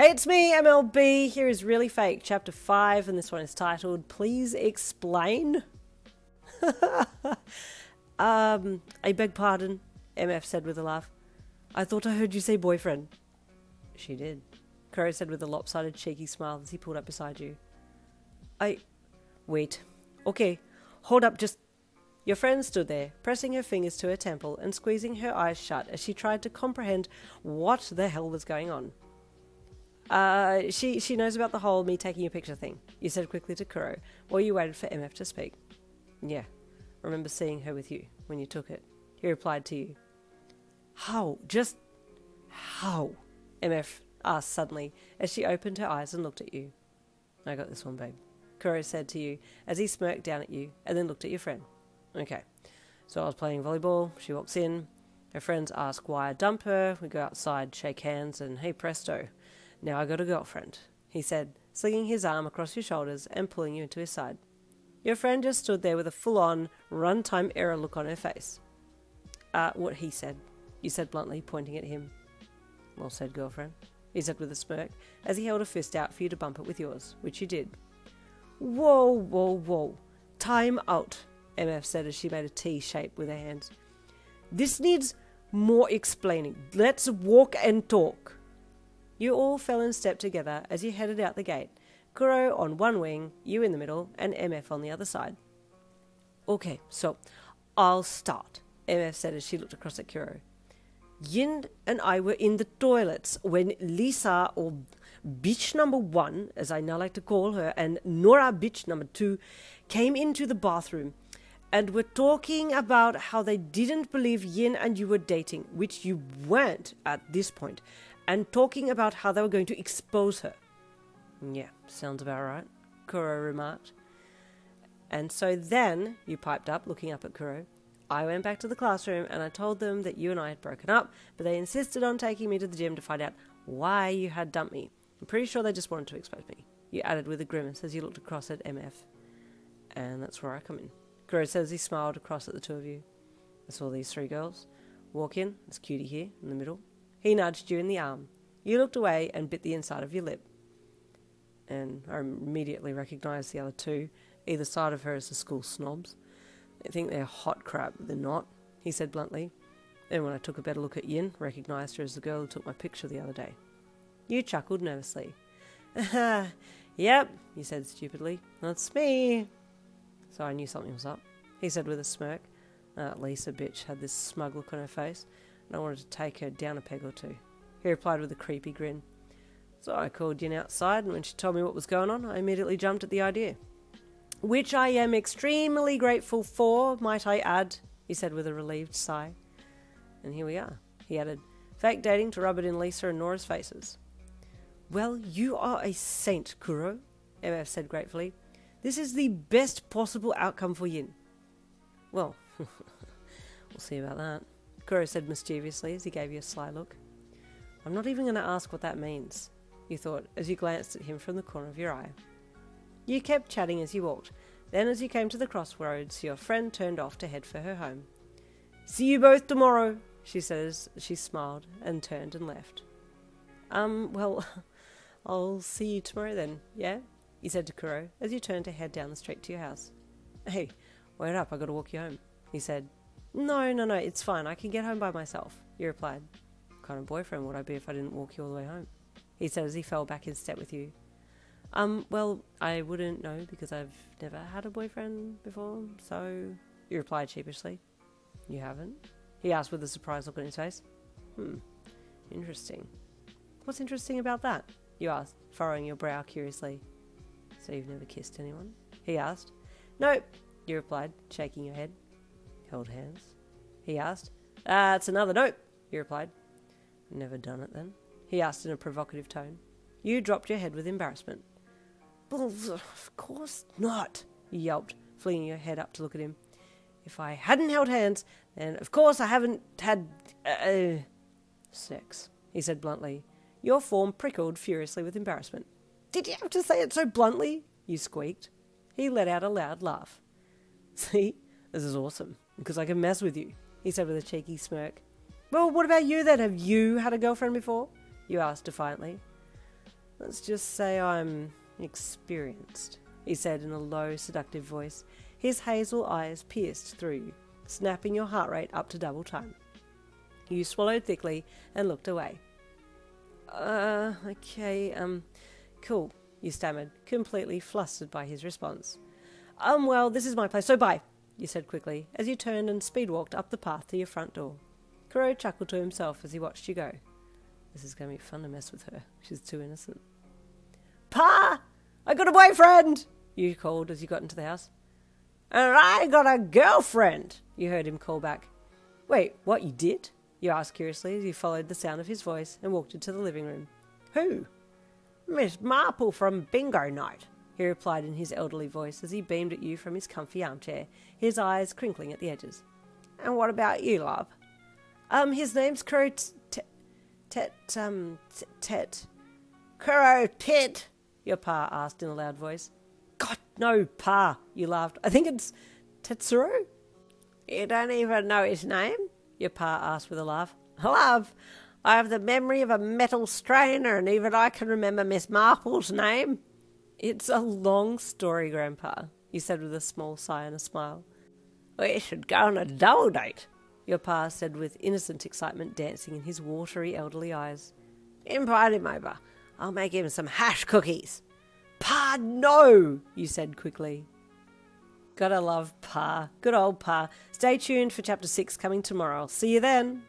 Hey, it's me, MLB. Here is Really Fake, Chapter 5, and this one is titled, Please Explain. I beg pardon, MF said with a laugh. I thought I heard you say boyfriend. She did, Kuroo said with a lopsided, cheeky smile as he pulled up beside you. Wait. Okay, hold up, just... Your friend stood there, pressing her fingers to her temple and squeezing her eyes shut as she tried to comprehend what the hell was going on. She knows about the whole me taking your picture thing, you said quickly to Kuroo, while you waited for MF to speak. Yeah, remember seeing her with you when you took it, he replied to you. How? Just how? MF asked suddenly as she opened her eyes and looked at you. I got this one, babe, Kuroo said to you as he smirked down at you and then looked at your friend. Okay, so I was playing volleyball, she walks in, her friends ask why I dump her, we go outside, shake hands, and hey presto, now I got a girlfriend, he said, slinging his arm across your shoulders and pulling you into his side. Your friend just stood there with a full-on, runtime error look on her face. What he said, you said bluntly, pointing at him. Well said, girlfriend, he said with a smirk, as he held a fist out for you to bump it with yours, which you did. Whoa, time out, MF said as she made a T shape with her hands. This needs more explaining. Let's walk and talk. You all fell in step together as you headed out the gate, Kuroo on one wing, you in the middle, and MF on the other side. Okay, so I'll start, MF said as she looked across at Kuroo. Yin and I were in the toilets when Lisa, or bitch number 1, as I now like to call her, and Nora bitch number 2, came into the bathroom and were talking about how they didn't believe Yin and you were dating, which you weren't at this point, and talking about how they were going to expose her. Yeah, sounds about right, Kuroo remarked. And so then, you piped up, looking up at Kuroo, I went back to the classroom and I told them that you and I had broken up, but they insisted on taking me to the gym to find out why you had dumped me. I'm pretty sure they just wanted to expose me, you added with a grimace as you looked across at MF. And that's where I come in, Kuroo said as he smiled across at the two of you. I saw these 3 girls walk in, this cutie here, in the middle. He nudged you in the arm. You looked away and bit the inside of your lip. And I immediately recognised the other 2, either side of her as the school snobs. They think they're hot crap, but they're not, he said bluntly. Then when I took a better look at Yin, recognised her as the girl who took my picture the other day. You chuckled nervously. Yep, you said stupidly. That's me. So I knew something was up, he said with a smirk. Lisa bitch had this smug look on her face, and I wanted to take her down a peg or 2. He replied with a creepy grin. So I called Yin outside, and when she told me what was going on, I immediately jumped at the idea. Which I am extremely grateful for, might I add, he said with a relieved sigh. And here we are, he added, fake dating to rub it in Lisa and Nora's faces. Well, you are a saint, Kuroo, MF said gratefully. This is the best possible outcome for Yin. Well, we'll see about that, Kuroo said mischievously as he gave you a sly look. I'm not even going to ask what that means, you thought as you glanced at him from the corner of your eye. You kept chatting as you walked. Then as you came to the crossroads, your friend turned off to head for her home. See you both tomorrow, she said as she smiled and turned and left. Well, I'll see you tomorrow then, yeah? You said to Kuroo as you turned to head down the street to your house. Hey, wait up, I gotta walk you home, he said. No, it's fine, I can get home by myself, you replied. What kind of boyfriend would I be if I didn't walk you all the way home? He said as he fell back in step with you. Well, I wouldn't know because I've never had a boyfriend before, so... You replied sheepishly. You haven't? He asked with a surprised look on his face. Interesting. What's interesting about that? You asked, furrowing your brow curiously. So you've never kissed anyone? He asked. Nope, you replied, shaking your head. Held hands? He asked. That's another nope, you replied. Never done it then? He asked in a provocative tone. You dropped your head with embarrassment. Well, of course not, you yelped, flinging your head up to look at him. If I hadn't held hands, then of course I haven't had... sex, he said bluntly. Your form prickled furiously with embarrassment. Did you have to say it so bluntly? You squeaked. He let out a loud laugh. See, this is awesome, because I can mess with you, he said with a cheeky smirk. Well, what about you then? Have you had a girlfriend before? You asked defiantly. Let's just say I'm experienced, he said in a low, seductive voice. His hazel eyes pierced through you, snapping your heart rate up to double time. You swallowed thickly and looked away. Okay, cool, you stammered, completely flustered by his response. Well, this is my place, so bye, you said quickly, as you turned and speed-walked up the path to your front door. Kuroo chuckled to himself as he watched you go. This is going to be fun to mess with her. She's too innocent. Pa! I got a boyfriend! You called as you got into the house. And I got a girlfriend! You heard him call back. Wait, what, you did? You asked curiously as you followed the sound of his voice and walked into the living room. Who? Miss Marple from Bingo Night, he replied in his elderly voice as he beamed at you from his comfy armchair, his eyes crinkling at the edges. And what about you, love? His name's Kuroo Kuroo Tit, your pa asked in a loud voice. God, no, pa, you laughed. I think it's Tetsuro? You don't even know his name? Your pa asked with a laugh. Love, I have the memory of a metal strainer and even I can remember Miss Marple's name. It's a long story, Grandpa, you said with a small sigh and a smile. We should go on a double date, your pa said with innocent excitement dancing in his watery elderly eyes. Invite him over. I'll make him some hash cookies. Pa, no, you said quickly. Gotta love Pa. Good old Pa. Stay tuned for chapter 6 coming tomorrow. I'll see you then.